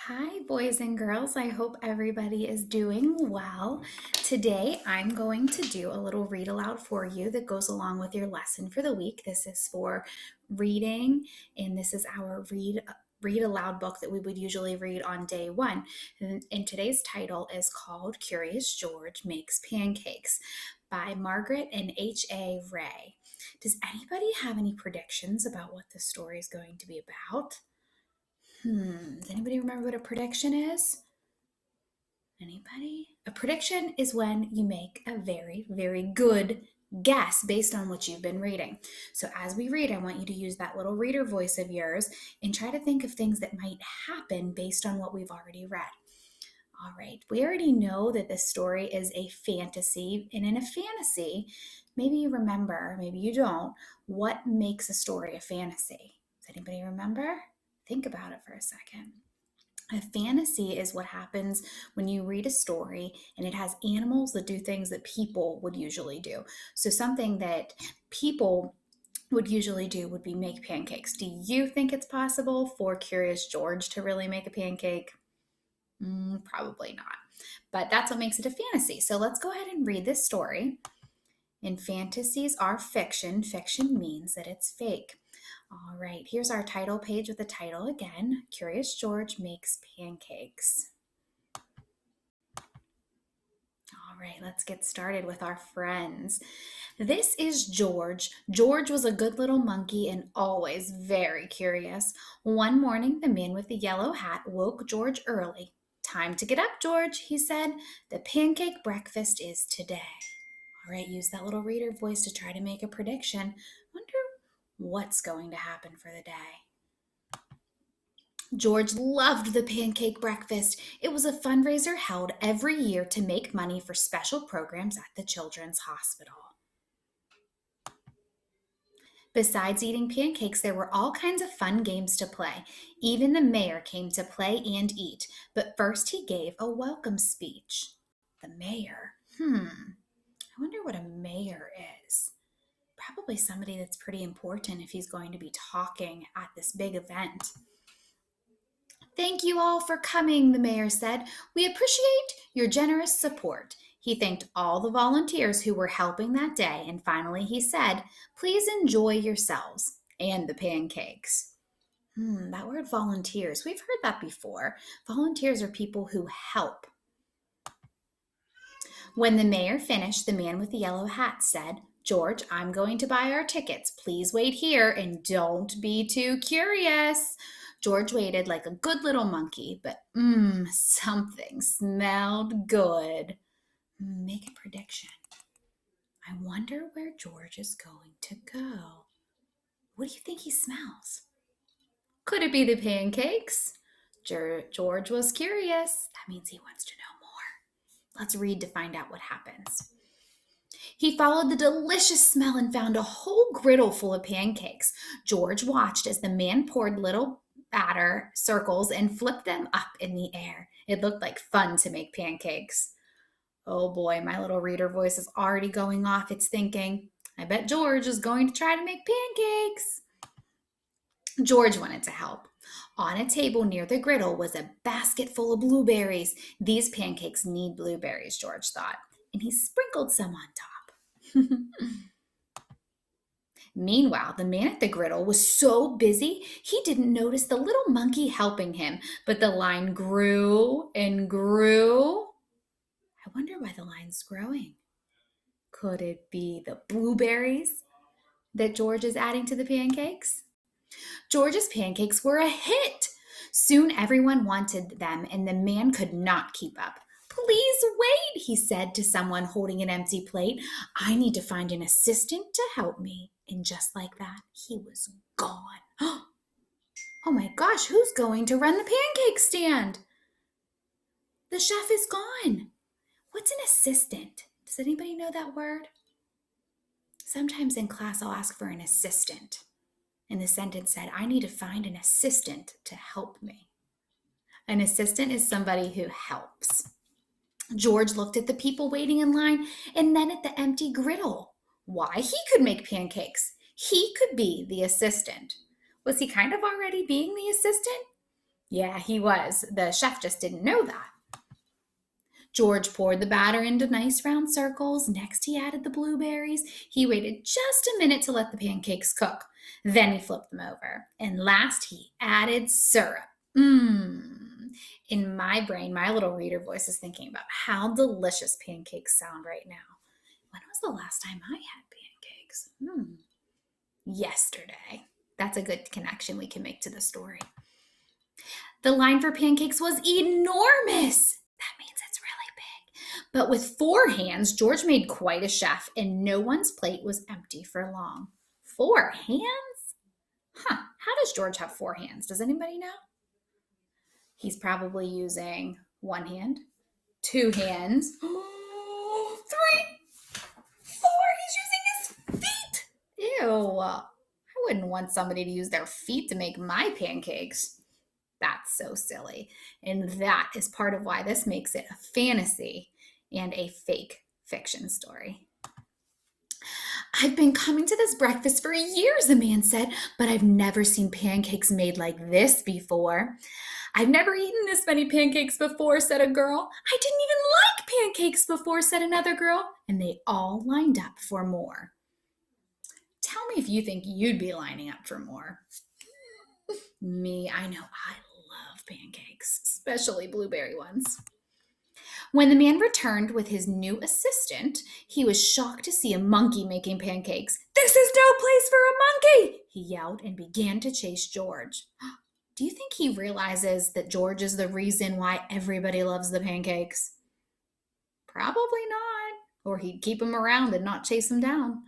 Hi, boys and girls. I hope everybody is doing well. Today, I'm going to do a little read aloud for you that goes along with your lesson for the week. This is for reading, and this is our read aloud book that we would usually read on day one. And today's title is called Curious George Makes Pancakes by Margaret and H.A. Ray. Does anybody have any predictions about what this story is going to be about? Does anybody remember what a prediction is? Anybody? A prediction is when you make a very, very good guess based on what you've been reading. So as we read, I want you to use that little reader voice of yours and try to think of things that might happen based on what we've already read. All right, we already know that this story is a fantasy, and in a fantasy, maybe you remember, maybe you don't, what makes a story a fantasy? Does anybody remember? Think about it for a second. A fantasy is what happens when you read a story and it has animals that do things that people would usually do. So something that people would usually do would be make pancakes. Do you think it's possible for Curious George to really make a pancake? Probably not. But that's what makes it a fantasy. So let's go ahead and read this story. And fantasies are fiction. Fiction means that it's fake. All right, here's our title page with the title again. Curious George Makes Pancakes. All right, let's get started with our friends. This is George. George was a good little monkey and always very curious. One morning, the man with the yellow hat woke George early. Time to get up, George, he said. The pancake breakfast is today. All right, use that little reader voice to try to make a prediction. Wonder what's going to happen for the day. George loved the pancake breakfast. It was a fundraiser held every year to make money for special programs at the Children's Hospital. Besides eating pancakes, there were all kinds of fun games to play. Even the mayor came to play and eat, but first he gave a welcome speech. The mayor? I wonder what a mayor is. Probably somebody that's pretty important if he's going to be talking at this big event. Thank you all for coming, the mayor said. We appreciate your generous support. He thanked all the volunteers who were helping that day, and finally he said, please enjoy yourselves and the pancakes. That word volunteers, we've heard that before. Volunteers are people who help. When the mayor finished, the man with the yellow hat said, George, I'm going to buy our tickets. Please wait here and don't be too curious. George waited like a good little monkey, but something smelled good. Make a prediction. I wonder where George is going to go. What do you think he smells? Could it be the pancakes? George was curious. That means he wants to know more. Let's read to find out what happens. He followed the delicious smell and found a whole griddle full of pancakes. George watched as the man poured little batter circles and flipped them up in the air. It looked like fun to make pancakes. Oh boy, my little reader voice is already going off. It's thinking, I bet George is going to try to make pancakes. George wanted to help. On a table near the griddle was a basket full of blueberries. These pancakes need blueberries, George thought, and he sprinkled some on top. Meanwhile, the man at the griddle was so busy he didn't notice the little monkey helping him, but the line grew and grew. I wonder why the line's growing. Could it be the blueberries that George is adding to the pancakes? George's pancakes were a hit. Soon everyone wanted them, and the man could not keep up. Please wait, he said to someone holding an empty plate. I need to find an assistant to help me. And just like that, he was gone. Oh my gosh, who's going to run the pancake stand? The chef is gone. What's an assistant? Does anybody know that word? Sometimes in class I'll ask for an assistant. And the sentence said, I need to find an assistant to help me. An assistant is somebody who helps. George looked at the people waiting in line and then at the empty griddle. Why, he could make pancakes. He could be the assistant. Was he kind of already being the assistant? Yeah, he was. The chef just didn't know that. George poured the batter into nice round circles. Next, he added the blueberries. He waited just a minute to let the pancakes cook. Then he flipped them over. And last, he added syrup. Mmm. In my brain, my little reader voice is thinking about how delicious pancakes sound right now. When was the last time I had pancakes? Yesterday. That's a good connection we can make to the story. The line for pancakes was enormous. That means it's really big. But with 4 hands, George made quite a chef, and no one's plate was empty for long. 4 hands? How does George have 4 hands? Does anybody know? He's probably using 1 hand, 2 hands, 3, 4. He's using his feet. Ew. I wouldn't want somebody to use their feet to make my pancakes. That's so silly. And that is part of why this makes it a fantasy and a fake fiction story. I've been coming to this breakfast for years, the man said, but I've never seen pancakes made like this before. I've never eaten this many pancakes before, said a girl. I didn't even like pancakes before, said another girl. And they all lined up for more. Tell me if you think you'd be lining up for more. Me, I know I love pancakes, especially blueberry ones. When the man returned with his new assistant, he was shocked to see a monkey making pancakes. This is no place for a monkey, he yelled and began to chase George. Do you think he realizes that George is the reason why everybody loves the pancakes? Probably not, or he'd keep him around and not chase him down.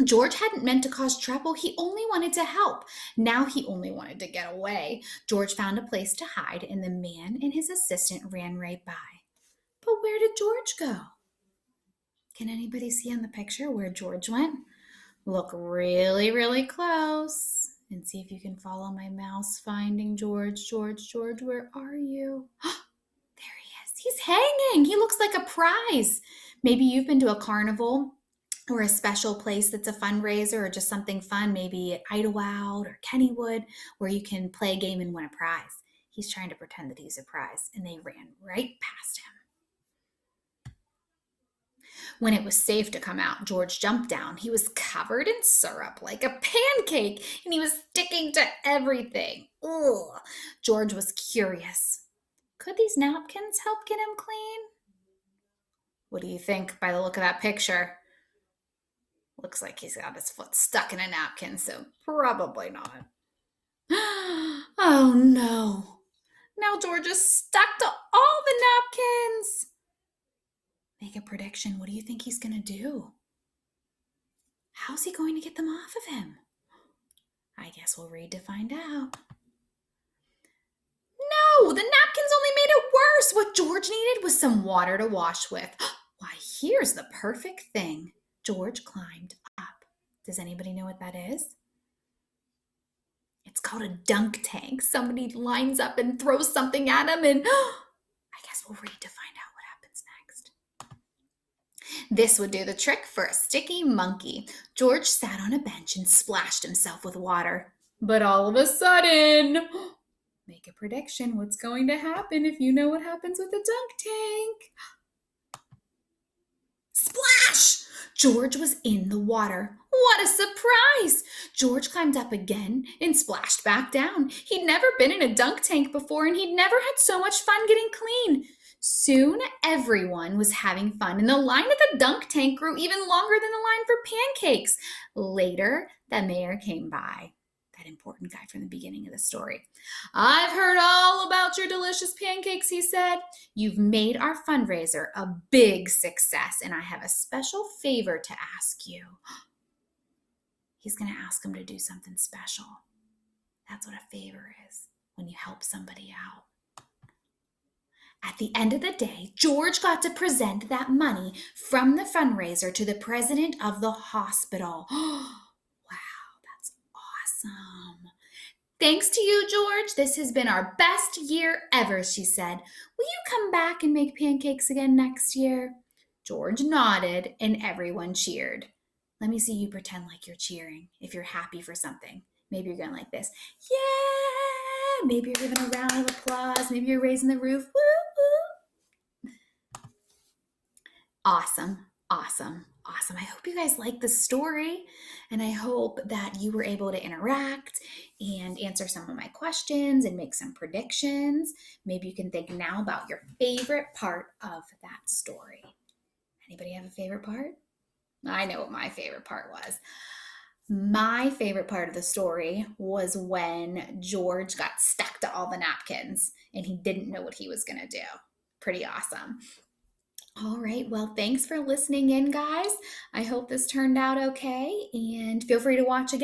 George hadn't meant to cause trouble. He only wanted to help. Now he only wanted to get away. George found a place to hide, and the man and his assistant ran right by. But where did George go? Can anybody see on the picture where George went? Look really, really close and see if you can follow my mouse finding George. George, where are you? There he is. He's hanging. He looks like a prize. Maybe you've been to a carnival or a special place that's a fundraiser or just something fun, maybe at Aloud or Kennywood, where you can play a game and win a prize. He's trying to pretend that he's a prize, and they ran right past him. When it was safe to come out, George jumped down. He was covered in syrup like a pancake, and he was sticking to everything. Ugh. George was curious. Could these napkins help get him clean? What do you think by the look of that picture? Looks like he's got his foot stuck in a napkin, so probably not. Oh no. Now George is stuck to all the napkins. Make a prediction. What do you think he's going to do? How's he going to get them off of him? I guess we'll read to find out. No, the napkins only made it worse. What George needed was some water to wash with. Why, here's the perfect thing. George climbed up. Does anybody know what that is? It's called a dunk tank. Somebody lines up and throws something at him, and I guess we'll read to find out what happens next. This would do the trick for a sticky monkey. George sat on a bench and splashed himself with water. But all of a sudden, make a prediction. What's going to happen if you know what happens with a dunk tank? Splash! George was in the water. What a surprise! George climbed up again and splashed back down. He'd never been in a dunk tank before, and he'd never had so much fun getting clean. Soon, everyone was having fun, and the line at the dunk tank grew even longer than the line for pancakes. Later, the mayor came by. That important guy from the beginning of the story. I've heard all about your delicious pancakes, he said. You've made our fundraiser a big success, and I have a special favor to ask you. He's going to ask him to do something special. That's what a favor is, when you help somebody out. At the end of the day, George got to present that money from the fundraiser to the president of the hospital. Awesome. Thanks to you, George. This has been our best year ever, she said. Will you come back and make pancakes again next year? George nodded and everyone cheered. Let me see you pretend like you're cheering if you're happy for something. Maybe you're going like this. Maybe you're giving a round of applause. Maybe you're raising the roof. Woo, woo. Awesome. Awesome. Awesome. I hope you guys like the story, and I hope that you were able to interact and answer some of my questions and make some predictions. Maybe you can think now about your favorite part of that story. Anybody have a favorite part? I know what my favorite part was. My favorite part of the story was when George got stuck to all the napkins and he didn't know what he was going to do. Pretty awesome. All right. Well, thanks for listening in, guys. I hope this turned out okay, and feel free to watch again.